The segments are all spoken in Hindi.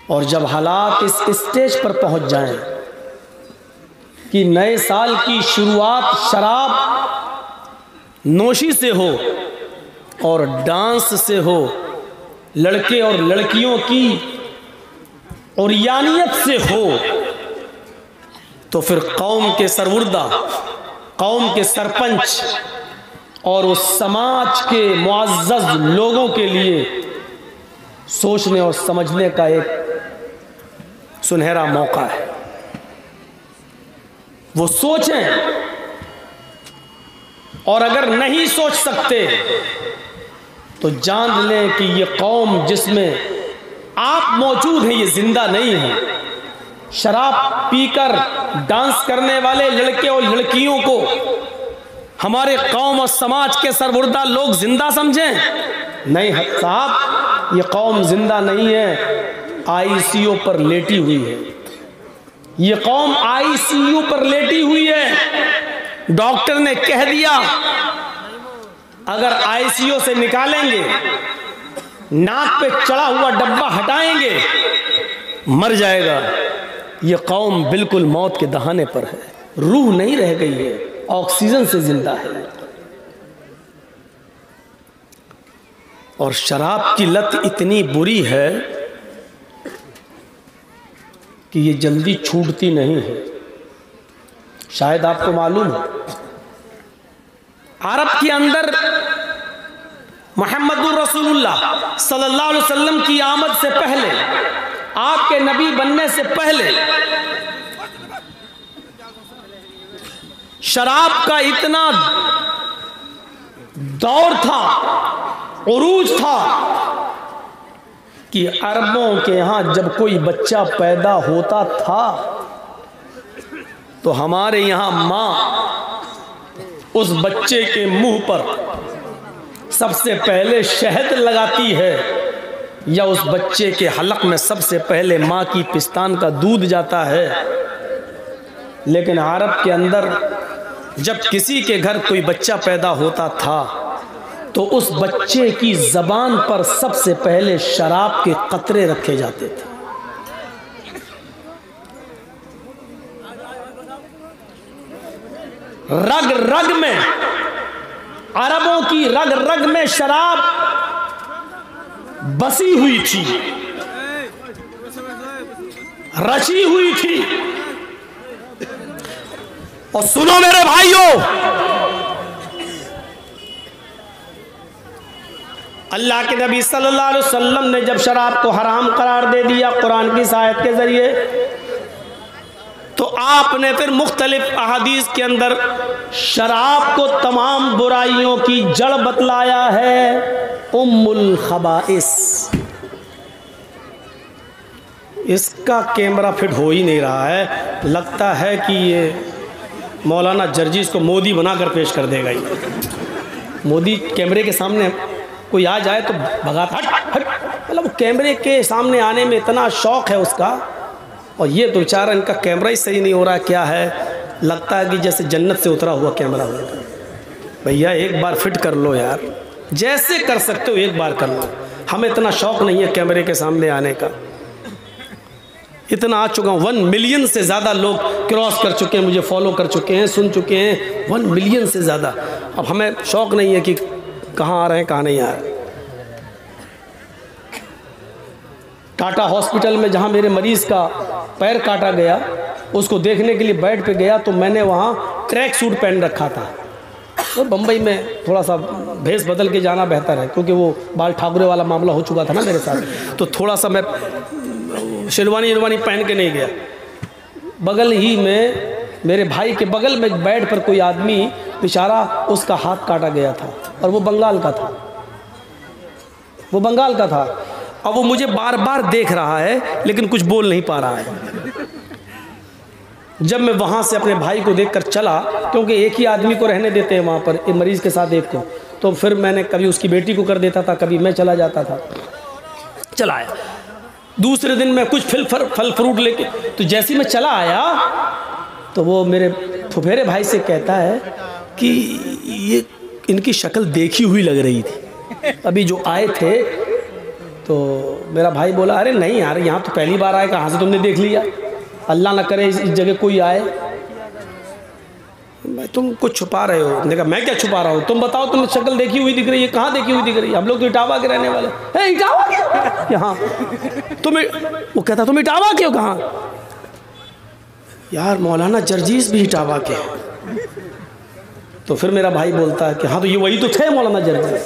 और जब हालात इस स्टेज पर पहुंच जाएं कि नए साल की शुरुआत शराब नोशी से हो और डांस से हो, लड़के और लड़कियों की उर्यानियत से हो, तो फिर कौम के सरवुर्दा, कौम के सरपंच और उस समाज के मुअज़्ज़ज़ लोगों के लिए सोचने और समझने का एक सुनहरा मौका है। वो सोचें, और अगर नहीं सोच सकते तो जान लें कि ये कौम जिसमें आप मौजूद हैं ये जिंदा नहीं है। शराब पीकर डांस करने वाले लड़के और लड़कियों को हमारे कौम और समाज के सरवुर्दा लोग जिंदा समझें? नहीं साहब, ये कौम जिंदा नहीं है, आईसीयू पर लेटी हुई है। ये कौम आईसीयू पर लेटी हुई है। डॉक्टर ने कह दिया अगर आईसीयू से निकालेंगे, नाक पे चढ़ा हुआ डब्बा हटाएंगे, मर जाएगा। ये कौम बिल्कुल मौत के दहाने पर है, रूह नहीं रह गई है, ऑक्सीजन से जिंदा है। और शराब की लत इतनी बुरी है कि ये जल्दी छूटती नहीं है। शायद आपको मालूम है, अरब के अंदर मुहम्मदुर रसूलुल्लाह सल्लल्लाहु अलैहि वसल्लम की आमद से पहले, आपके नबी बनने से पहले शराब का इतना दौर था, उरूज था कि अरबों के यहाँ जब कोई बच्चा पैदा होता था तो हमारे यहाँ माँ उस बच्चे के मुंह पर सबसे पहले शहद लगाती है, या उस बच्चे के हलक में सबसे पहले माँ की पिस्तान का दूध जाता है। लेकिन अरब के अंदर जब किसी के घर कोई बच्चा पैदा होता था तो उस बच्चे की ज़बान पर सबसे पहले शराब के कतरे रखे जाते थे। रग रग में, अरबों की रग रग में शराब बसी हुई थी, रची हुई थी। और सुनो मेरे भाइयों, अल्लाह के नबी सल्लल्लाहु अलैहि वसल्लम ने जब शराब को हराम करार दे दिया कुरान की आयत के जरिए, तो आपने फिर मुख्तलिफ अहादीस के अंदर शराब को तमाम बुराइयों की जड़ बतलाया है, उम्मुल खबाइस। इसका कैमरा फिट हो ही नहीं रहा है, लगता है कि ये मौलाना जर्जीस को मोदी बनाकर पेश कर देगा। ये मोदी कैमरे के सामने कोई आ जाए तो भगाता, हट हट, मतलब कैमरे के सामने आने में इतना शौक़ है उसका। और ये तो बेचारा, इनका कैमरा ही सही नहीं हो रहा, क्या है, लगता है कि जैसे जन्नत से उतरा हुआ कैमरा हो। भैया एक बार फिट कर लो यार, जैसे कर सकते हो एक बार कर लो। हमें इतना शौक़ नहीं है कैमरे के सामने आने का। इतना आ चुका हूँ, 1 मिलियन से ज़्यादा लोग क्रॉस कर चुके हैं, मुझे फॉलो कर चुके हैं, सुन चुके हैं, 1 मिलियन से ज़्यादा। अब हमें शौक़ नहीं है कि कहाँ आ रहे हैं कहाँ नहीं आ रहे। टाटा हॉस्पिटल में जहाँ मेरे मरीज़ का पैर काटा गया, उसको देखने के लिए बेड पे गया तो मैंने वहाँ ट्रैक सूट पहन रखा था। तो बम्बई में थोड़ा सा भेस बदल के जाना बेहतर है, क्योंकि वो बाल ठाकुरे वाला मामला हो चुका था ना मेरे साथ, तो थोड़ा सा मैं शेरवानी पहन के नहीं गया। बगल ही में मेरे भाई के बगल में बेड पर कोई आदमी बेचारा, उसका हाथ काटा गया था, और वो बंगाल का था, वो बंगाल का था। अब वो मुझे बार बार देख रहा है लेकिन कुछ बोल नहीं पा रहा है। जब मैं वहाँ से अपने भाई को देखकर चला, क्योंकि एक ही आदमी को रहने देते हैं वहाँ पर, एक मरीज़ के साथ एक को, तो फिर मैंने कभी उसकी बेटी को कर देता था, कभी मैं चला जाता था। चला आया दूसरे दिन मैं कुछ फल फ्रूट लेके, तो जैसे ही मैं चला आया तो वो मेरे फुफेरे भाई से कहता है कि ये इनकी शक्ल देखी हुई लग रही थी। अभी जो आए थे तो मेरा भाई बोला अरे नहीं यार यहाँ तो पहली बार आए, कहाँ से तुमने देख लिया? अल्लाह ना करे इस जगह कोई आए। मैं तुम कुछ छुपा रहे हो। मैंने कहा मैं क्या छुपा रहा हूँ, तुम बताओ, तुम शक्ल देखी हुई दिख रही है, कहाँ देखी हुई दिख रही है? हम लोग तो इटावा के रहने वाले। है इटावा के? यहाँ तुम, वो कहता तुम इटावा के हो? कहाँ? यार मौलाना जर्जीस भी इटावा के। तो फिर मेरा भाई बोलता है कि हाँ तो ये वही तो थे मौलाना जर्जीस।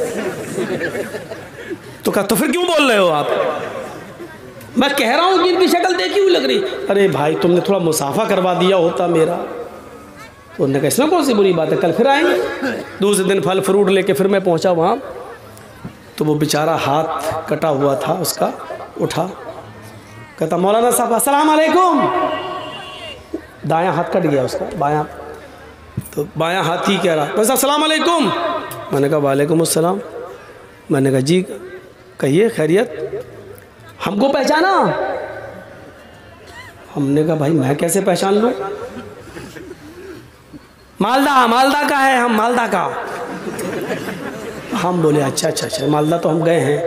तो कहा तो फिर क्यों बोल रहे हो आप? मैं कह रहा हूँ कि इनकी शक्ल देखी हुई लग रही। अरे भाई तुमने थोड़ा मुसाफा करवा दिया होता मेरा। तो उन्होंने कहा इसमें कौन सी बुरी बात है, कल फिर आएंगे। दूसरे दिन फल फ्रूट लेके फिर मैं पहुंचा वहाँ, तो वो बेचारा हाथ कटा हुआ था उसका, उठा, कहता मौलाना साहब अस्सलाम वालेकुम। दायां हाथ कट गया उसका, बायां, तो बायां हाथ ही कह रहा बस अस्सलाम वालेकुम। मैंने कहा वालेकुम अस्सलाम। मैंने कहा जी कहिए खैरियत, हमको पहचाना? हमने कहा भाई मैं कैसे पहचान लूँ, मालदा का है हम, मालदा का। हम बोले अच्छा मालदा तो हम गए हैं,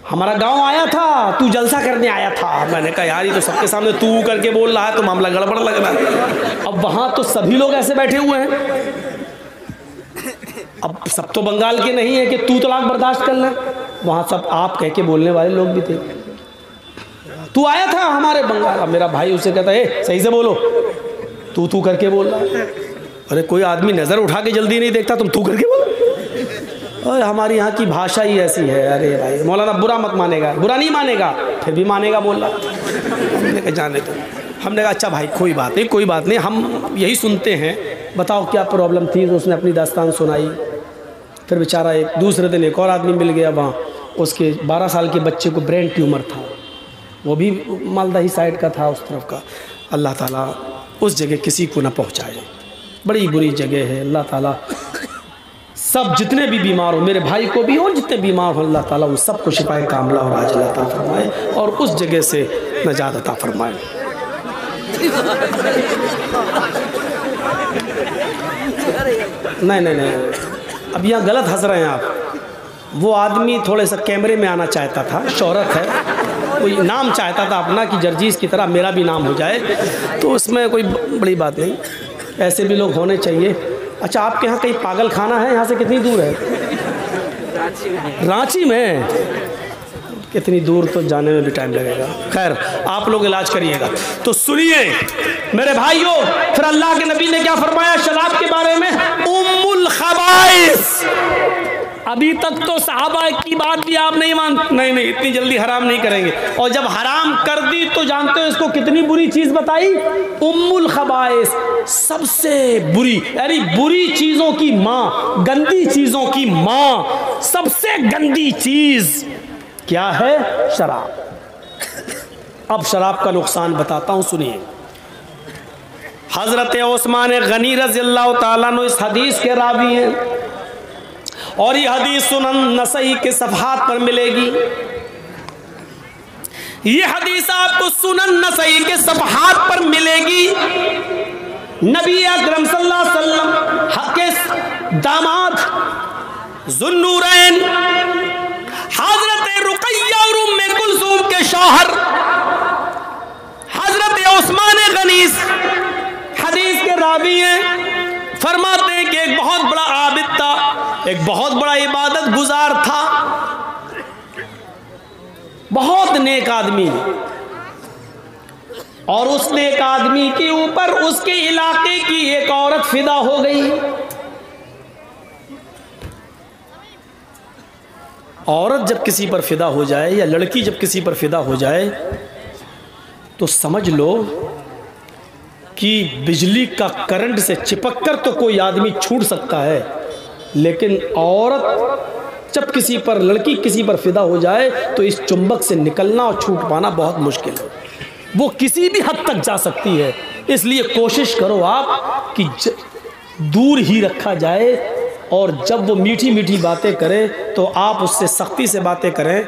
हमारा गांव आया था, तू जलसा करने आया था। मैंने कहा यार ये तो सबके सामने तू करके बोल रहा है, तो मामला गड़बड़ लग रहा है। अब वहाँ तो सभी लोग ऐसे बैठे हुए हैं, अब सब तो बंगाल के नहीं है कि तू तलाक बर्दाश्त कर ले, वहाँ सब आप कह के बोलने वाले लोग भी थे। तू आया था हमारे बंगाल। अब मेरा भाई उसे कहता है सही से बोलो, तू करके बोल रहा है। अरे कोई आदमी नज़र उठा के जल्दी नहीं देखता, तुम तू करके बोलो। और हमारी यहाँ की भाषा ही ऐसी है। अरे भाई मौलाना बुरा मत मानेगा, बुरा नहीं मानेगा, फिर भी मानेगा बोल रहा। हमने कहा जाने दो। हमने कहा अच्छा भाई कोई बात नहीं, हम यही सुनते हैं, बताओ क्या प्रॉब्लम थी। तो उसने अपनी दास्तान सुनाई। फिर बेचारा एक दूसरे दिन एक और आदमी मिल गया वहाँ, उसके 12 साल के बच्चे को ब्रेन ट्यूमर था, वो भी मालदा ही साइड का था, उस तरफ का। अल्लाह ताला उस जगह किसी को ना पहुँचाए, बड़ी बुरी जगह है। अल्लाह ताला सब जितने भी बीमार हो, मेरे भाई को भी और जितने बीमार हो, अल्लाह ताला उन सबको शिफाए कामला और आजिला अता फरमाए और उस जगह से नजात अता फरमाए। नहीं, अब यहाँ गलत हंस रहे हैं आप। वो आदमी थोड़े सा कैमरे में आना चाहता था, शोहरत है, कोई नाम चाहता था अपना कि जर्जीस की तरह मेरा भी नाम हो जाए, तो उसमें कोई बड़ी बात नहीं, ऐसे भी लोग होने चाहिए। अच्छा आपके यहाँ कहीं पागल खाना है, यहाँ से कितनी दूर है? रांची में। कितनी दूर तो जाने में भी टाइम लगेगा। खैर आप लोग इलाज करिएगा। तो सुनिए मेरे भाइयों, फिर अल्लाह के नबी ने क्या फरमाया शराब के बारे में? उम्मुल खबाइस। अभी तक तो सहाबा की बात भी आप नहीं मानते, नहीं इतनी जल्दी हराम नहीं करेंगे, और जब हराम कर दी तो जानते हो इसको कितनी बुरी चीज बताई? उम्मुल खबाइस, सबसे बुरी, यानी बुरी चीजों की माँ, गंदी चीजों की माँ, सबसे गंदी चीज क्या है? शराब। अब शराब का नुकसान बताता हूं, सुनिए। हजरत उस्मान गनी रज़ियल्लाहु ताला अन्हु इस हदीस के रावी हैं, और ये हदीस सुनन नसई के सफ़हात पर मिलेगी। ये हदीस आपको सुनन नसई के सफ़हात पर मिलेगी। नबी अकरम सल्लल्लाहु अलैहि वसल्लम के दामाद ज़ुन्नूरैन हजरत रुक़ैया और उम्मे कुलसूम के शौहर हजरत उस्मान गनी हदीस के रावी हैं। फरमाते हैं कि एक बहुत बड़ा आबिद था, एक बहुत बड़ा इबादत गुजार था, बहुत नेक आदमी, और उस नेक आदमी के ऊपर उसके इलाके की एक औरत फिदा हो गई। औरत जब किसी पर फिदा हो जाए या लड़की जब किसी पर फिदा हो जाए तो समझ लो कि बिजली का करंट से चिपक कर तो कोई आदमी छूट सकता है, लेकिन औरत जब किसी पर, लड़की किसी पर फिदा हो जाए तो इस चुंबक से निकलना और छूट पाना बहुत मुश्किल है। वो किसी भी हद तक जा सकती है। इसलिए कोशिश करो आप कि दूर ही रखा जाए, और जब वो मीठी मीठी बातें करे तो आप उससे सख्ती से बातें करें,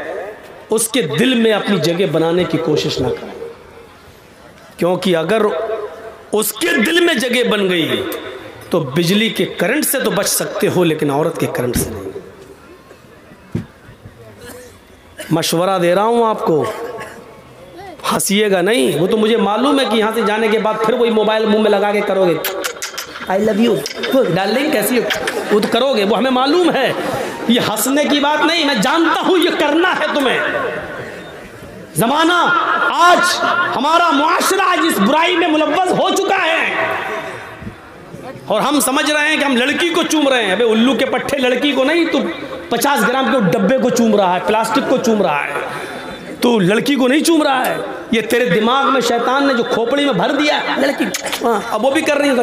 उसके दिल में अपनी जगह बनाने की कोशिश ना करें, क्योंकि अगर उसके दिल में जगह बन गई तो बिजली के करंट से तो बच सकते हो, लेकिन औरत के करंट से नहीं। मशवरा दे रहा हूँ आपको, हंसिएगा नहीं। वो तो मुझे मालूम है कि यहाँ से जाने के बाद फिर वही मोबाइल मुंह में लगा के करोगे, आई लव यू डार्लिंग कैसी हो, वो तो करोगे, वो हमें मालूम है। ये हंसने की बात नहीं, मैं जानता हूँ ये करना है तुम्हें। जमाना आज हमारा मुआशरा आज इस बुराई में मुलव्वस हो चुका है और हम समझ रहे हैं कि हम लड़की को चूम रहे हैं। अबे उल्लू के पट्टे, लड़की को नहीं, तू 50 ग्राम के डब्बे को चूम रहा है, प्लास्टिक को चूम रहा है, तू लड़की को नहीं चूम रहा है। ये तेरे दिमाग में शैतान ने जो खोपड़ी में भर दिया लड़की, अब वो भी कर रही है,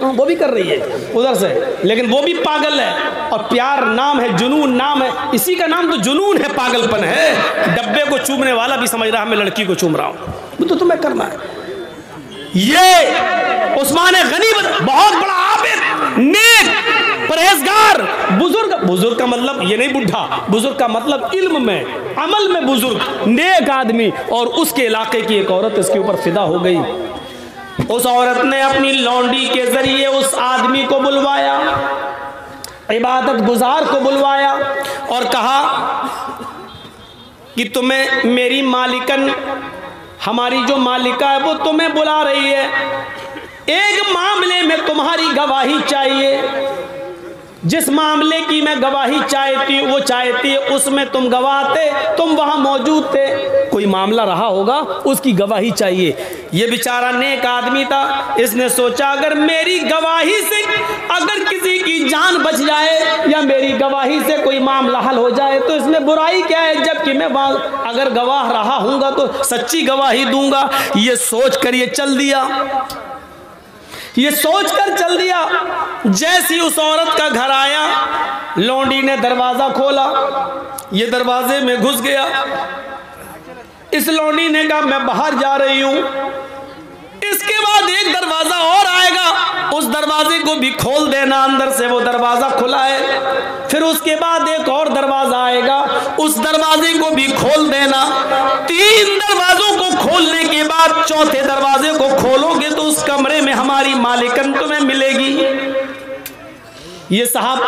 वो भी कर रही है उधर से, लेकिन वो भी पागल है। और प्यार नाम है, जुनून नाम है, इसी का नाम तो जुनून है, पागलपन है। डब्बे को चूमने वाला भी समझ रहा है मैं लड़की को चूम रहा हूँ, वो तो तुम्हें करना है। ये उस्मान गनी बहुत बड़ा आबिद, नेक, परहेजगार, बुजुर्ग। बुजुर्ग का मतलब ये नहीं बुढ़ा, बुजुर्ग का मतलब इल्म में, अमल में बुजुर्ग, नेक आदमी। और उसके इलाके की एक औरत इसके ऊपर फिदा हो गई। उस औरत ने अपनी लौंडी के जरिए उस आदमी को बुलवाया, इबादत गुजार को बुलवाया और कहा कि तुम्हें मेरी मालिकन, हमारी जो मालिका है वो तुम्हें बुला रही है, एक मामले में तुम्हारी गवाही चाहिए। जिस मामले की मैं गवाही चाहती हूँ, वो चाहती है उसमें तुम गवाह थे, तुम वहां मौजूद थे, कोई मामला रहा होगा उसकी गवाही चाहिए। ये बेचारा नेक आदमी था, इसने सोचा अगर मेरी गवाही से अगर किसी की जान बच जाए या मेरी गवाही से कोई मामला हल हो जाए तो इसमें बुराई क्या है, जबकि मैं वहां अगर गवाह रहा हूँगा तो सच्ची गवाही दूंगा। ये सोच कर ये चल दिया, ये सोचकर चल दिया। जैसी उस औरत का घर आया, लौंडी ने दरवाजा खोला, ये दरवाजे में घुस गया। इस लौंडी ने कहा मैं बाहर जा रही हूं। इसके बाद एक दरवाजा और आएगा, उस दरवाजे को भी खोल देना, अंदर से वो दरवाजा खुला है। फिर उसके बाद एक और दरवाजा आएगा, उस दरवाजे को भी खोल देना। 3 दरवाजों को खोलने के बाद चौथे दरवाजे को खोलोगे तो उस कमरे में हमारी मालिकन तुम्हें मिलेगी। ये साहब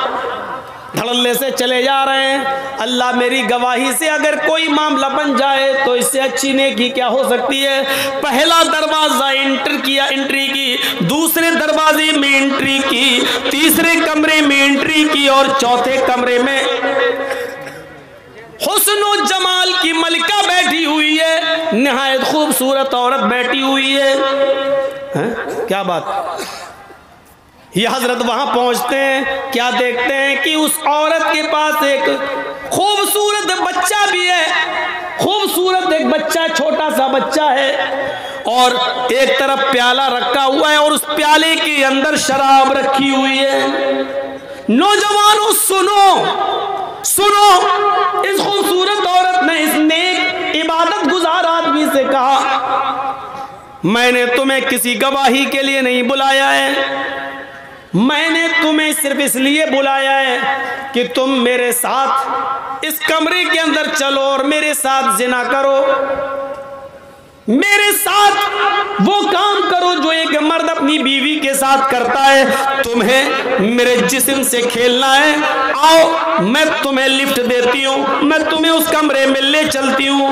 धड़ल्ले से चले जा रहे हैं। अल्लाह मेरी गवाही से अगर कोई मामला बन जाए तो इससे अच्छी नेकी क्या हो सकती है। पहला दरवाजा एंट्री की, दूसरे दरवाजे में एंट्री की, तीसरे कमरे में एंट्री की और चौथे कमरे में हुस्न और जमाल की मलिका बैठी हुई है, निहायत खूबसूरत औरत बैठी हुई है। क्या बात। ये हजरत वहां पहुंचते हैं, क्या देखते हैं कि उस औरत के पास एक खूबसूरत बच्चा भी है, खूबसूरत एक बच्चा, छोटा सा बच्चा है और एक तरफ प्याला रखा हुआ है और उस प्याले के अंदर शराब रखी हुई है। नौजवानों सुनो सुनो, इस खूबसूरत औरत ने इस नेक इबादत गुजार आदमी से कहा मैंने तुम्हें किसी गवाही के लिए नहीं बुलाया है, मैंने तुम्हें सिर्फ इसलिए बुलाया है कि तुम मेरे साथ इस कमरे के अंदर चलो और मेरे साथ जिना करो, मेरे साथ वो काम करो जो एक मर्द अपनी बीवी के साथ करता है। तुम्हें मेरे जिस्म से खेलना है, आओ मैं तुम्हें लिफ्ट देती हूँ, मैं तुम्हें उस कमरे में ले चलती हूँ।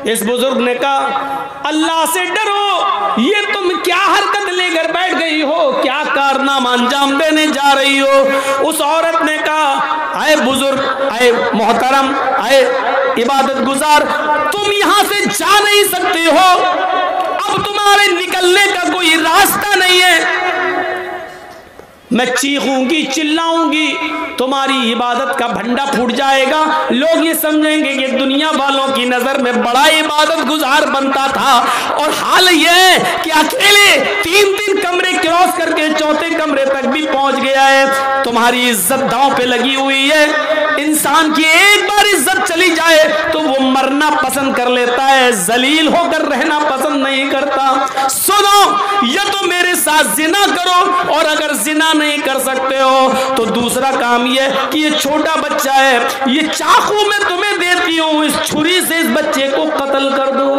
इस बुजुर्ग ने कहा अल्लाह से डरो, ये तुम क्या हरकत लेकर बैठ गई हो, क्या कारनामा अंजाम देने जा रही हो। उस औरत ने कहा आए बुजुर्ग, आए मोहतरम, आए इबादत गुजार, तुम यहां से जा नहीं सकते हो, अब तुम्हारे निकलने का कोई रास्ता नहीं है। मैं चीखूंगी, चिल्लाऊंगी, तुम्हारी इबादत का भंडा फूट जाएगा, लोग ये समझेंगे कि दुनिया वालों की नजर में बड़ा इबादत गुजार बनता था। और हाल यह है कि अकेले 3 कमरे क्रॉस करके चौथे कमरे तक भी पहुंच गया है। तुम्हारी इज्जत दांव पे लगी हुई है। इंसान की एक बार इज्जत चली जाए तो वो मरना पसंद कर लेता है, जलील होकर रहना पसंद नहीं करता। सुनो, या तो मेरे साथ जिना करो और अगर जिना नहीं कर सकते हो तो दूसरा काम यह कि ये छोटा बच्चा है, ये चाकू मैं तुम्हें देती हूं, इस छुरी से इस बच्चे को कत्ल कर दो।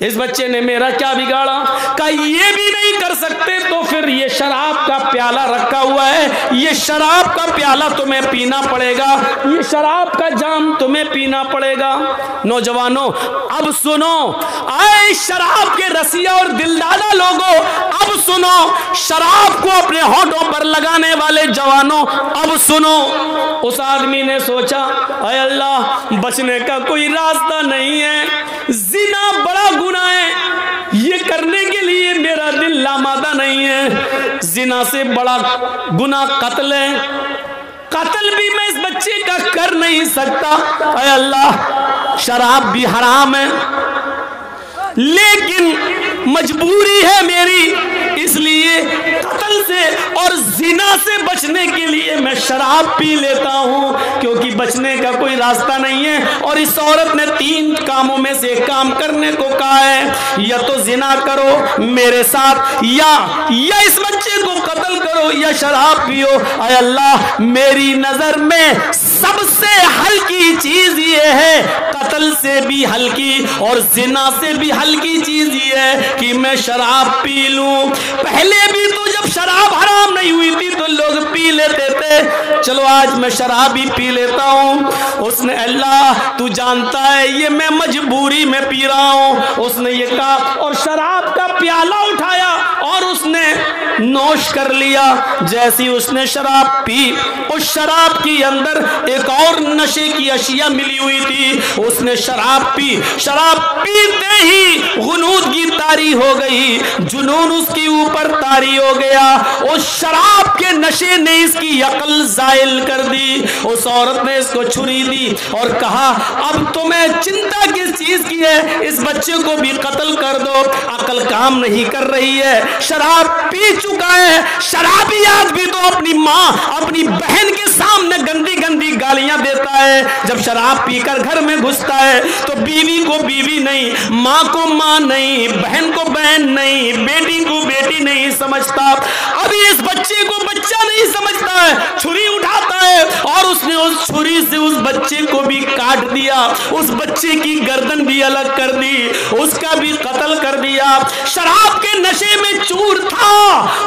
इस बच्चे ने मेरा क्या बिगाड़ा? कहा ये भी नहीं कर सकते तो फिर ये शराब का प्याला रखा हुआ है, ये शराब का प्याला तुम्हें पीना पड़ेगा, ये शराब का जाम तुम्हें पीना पड़ेगा। नौजवानों अब सुनो, आए शराब के रसिया और दिलदादा लोगों, अब सुनो, शराब को अपने होठों पर लगाने वाले जवानों, अब सुनो। उस आदमी ने सोचा, अय अल्लाह, बचने का कोई रास्ता नहीं है, जिना बड़ा गुनाह है, ये करने के लिए मेरा दिल लामादा नहीं है। जिना से बड़ा गुनाह कत्ल है, कत्ल भी मैं इस बच्चे का कर नहीं सकता। अय अल्लाह, शराब भी हराम है, लेकिन मजबूरी है मेरी, इसलिए कत्ल से और जिना से बचने के लिए मैं शराब पी लेता हूं, क्योंकि बचने का कोई रास्ता नहीं है। और इस औरत ने 3 कामों में से एक काम करने को कहा है, या तो जिना करो मेरे साथ, या इस बच्चे को कत्ल करो, या शराब पियो। अय अल्लाह, मेरी नजर में सबसे हल्की चीज ये है, कत्ल से भी हल्की और जिना से भी हल्की चीज ये है कि मैं शराब पी लूं। पहले भी तो जब शराब हराम नहीं हुई थी तो लोग पी लेते थे, चलो आज मैं शराब ही पी लेता हूं। उसने, अल्लाह तू जानता है ये मैं मजबूरी में पी रहा हूं, उसने ये कहा और शराब का प्याला उठाया और उसने नोश कर लिया। जैसी उसने शराब पी, उस शराब के अंदर एक और नशे की अशिया मिली हुई थी, उसने शराब पी, शराब पीते ही गुनूदगी तारी हो गई, जुनून उसके ऊपर तारी हो गया। उस शराब के नशे ने इसकी अकल जायल कर दी। उस औरत ने इसको छुरी दी और कहा, अब तुम्हें चिंता किस चीज की है, इस बच्चे को भी कत्ल कर दो। अकल काम नहीं कर रही है, शराब पी चुका है, शराबी आदमी तो अपनी माँ अपनी बहन के सामने गंदी गंदी गालियां देता है। जब शराब पीकर घर में घुसता है तो बीवी को बीवी नहीं, माँ को माँ नहीं, बहन को बहन नहीं, बेटी को बेटी नहीं समझता। अभी इस बच्चे को बच्चा नहीं समझता है, छुरी उठाता है और उसने उस छुरी से उस बच्चे को भी काट दिया, उस बच्चे की गर्दन भी अलग कर दी, उसका भी कत्ल कर दिया। शराब के नशे में चूर था,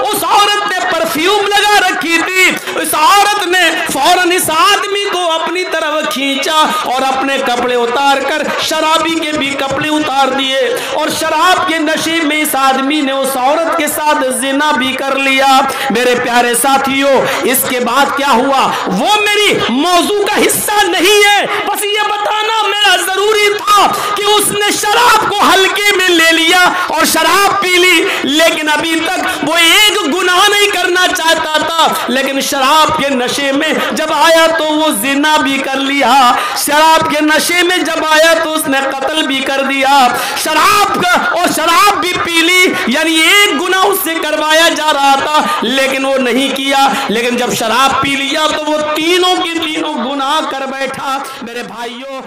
उस औरत ने परफ्यूम लगा रखी थी, इस औरत ने फौरन इस आदमी को अपनी तरफ खींचा और अपने कपड़े उतार कर शराबी के भी कपड़े उतार दिए और शराब के नशे में इस आदमी ने उस औरत के साथ जिना भी कर लिया। मेरे प्यारे साथियों, इसके बाद क्या हुआ वो मेरी मौजू का हिस्सा नहीं है, बस ये बताना मेरा जरूरी था कि उसने शराब को हल्के में ले लिया और शराब पी ली, लेकिन अभी तक वो एक गुनाह नहीं करना चाहता था, लेकिन शराब के नशे में जब आया तो वो जिना भी कर लिया, शराब के नशे में जब आया तो उसने कत्ल भी कर दिया, शराब का और शराब भी पी ली, यानी एक गुनाह उससे करवाया जा रहा था लेकिन वो नहीं किया। लेकिन जब शराब पी लिया तो वो तीनों की तीनों गुनाह कर बैठा। मेरे भाइयों,